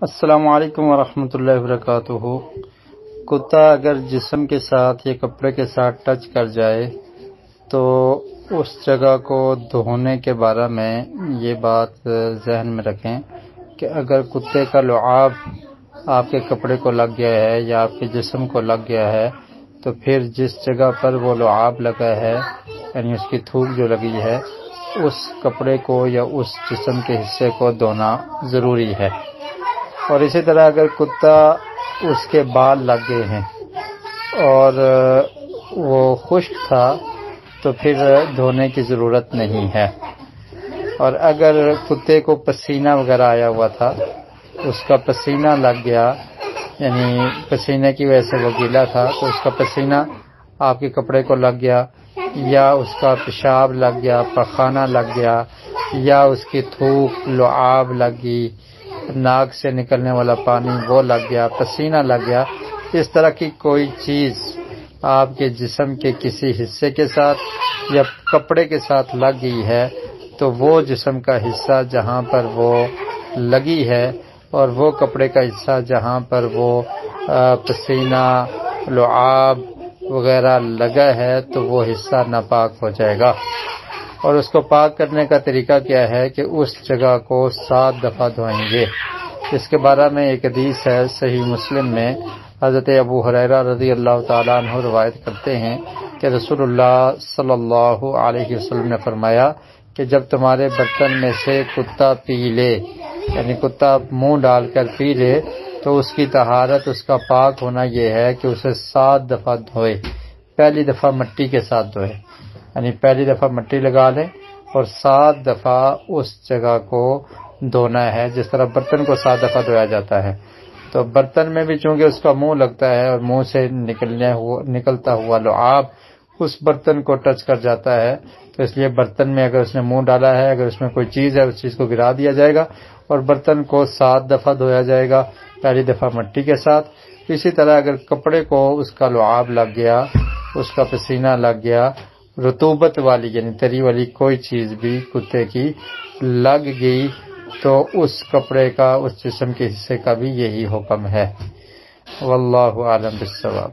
السلام علیکم ورحمۃ اللہ وبرکاتہ۔ کتا اگر جسم کے ساتھ یا کپڑے کے ساتھ ٹچ کر جائے تو اس جگہ کو دھونے کے بارے میں یہ بات ذہن میں رکھیں کہ اگر کتے کا لعاب آپ کے کپڑے کو لگ گیا ہے یا آپ کے جسم کو لگ گیا ہے تو پھر جس جگہ پر وہ لعاب لگا ہے یعنی اس کی تھوک جو لگی ہے اس کپڑے کو یا اس جسم کے حصے کو دھونا ضروری ہے۔ اور اسی طرح اگر کتا اس کے بال لگ گئے ہیں اور وہ خشک تھا تو پھر دھونے کی ضرورت نہیں ہے۔ اور اگر کتے کو پسینہ وغیرہ آیا ہوا تھا، اس کا پسینہ لگ گیا یعنی پسینے کی وجہ سے وہ گیلا تھا تو اس کا پسینہ آپ کے کپڑے کو لگ گیا یا اس کا پیشاب لگ گیا، پخانہ لگ گیا یا اس کی تھوک لعاب لگ گئی، ناک سے نکلنے والا پانی وہ لگ گیا، پسینہ لگ گیا، اس طرح کی کوئی چیز آپ کے جسم کے کسی حصے کے ساتھ یا کپڑے کے ساتھ لگ گئی ہے تو وہ جسم کا حصہ جہاں پر وہ لگی ہے اور وہ کپڑے کا حصہ جہاں پر وہ پسینہ لعاب وغیرہ لگا ہے تو وہ حصہ ناپاک ہو جائے گا۔ اور اس کو پاک کرنے کا طریقہ کیا ہے کہ اس جگہ کو 7 دفعہ دھوئیں گے۔ اس کے بارے میں ایک حدیث ہے صحیح مسلم میں، حضرت ابو ہریرہ رضی اللہ تعالیٰ عنہ روایت کرتے ہیں کہ رسول اللہ صلی اللہ علیہ وسلم نے فرمایا کہ جب تمہارے برتن میں سے کتا پی لے یعنی کتا منہ ڈال کر پی لے تو اس کی طہارت، اس کا پاک ہونا یہ ہے کہ اسے 7 دفعہ دھوئے۔ پہلی دفعہ مٹی کے ساتھ دھوئے یعنی پہلی دفعہ مٹی لگا لیں اور 7 دفعہ اس جگہ کو دھونا ہے، جس طرح برتن کو 7 دفعہ دھویا جاتا ہے۔ تو برتن میں بھی چونکہ اس کا منہ لگتا ہے اور منہ سے نکلتا ہوا لعاب اس برتن کو ٹچ کر جاتا ہے تو اس لیے برتن میں اگر اس نے منہ ڈالا ہے، اگر اس میں کوئی چیز ہے اس چیز کو گرا دیا جائے گا اور برتن کو 7 دفعہ دھویا جائے گا، پہلی دفعہ مٹی کے ساتھ۔ اسی طرح اگر کپڑے کو اس کا لعاب لگ گیا، اس کا پسینہ لگ گیا، رطوبت والی یعنی تری والی کوئی چیز بھی کتے کی لگ گئی تو اس کپڑے کا، اس جسم کے حصے کا بھی یہی حکم ہے۔ واللہ اعلم بالصواب۔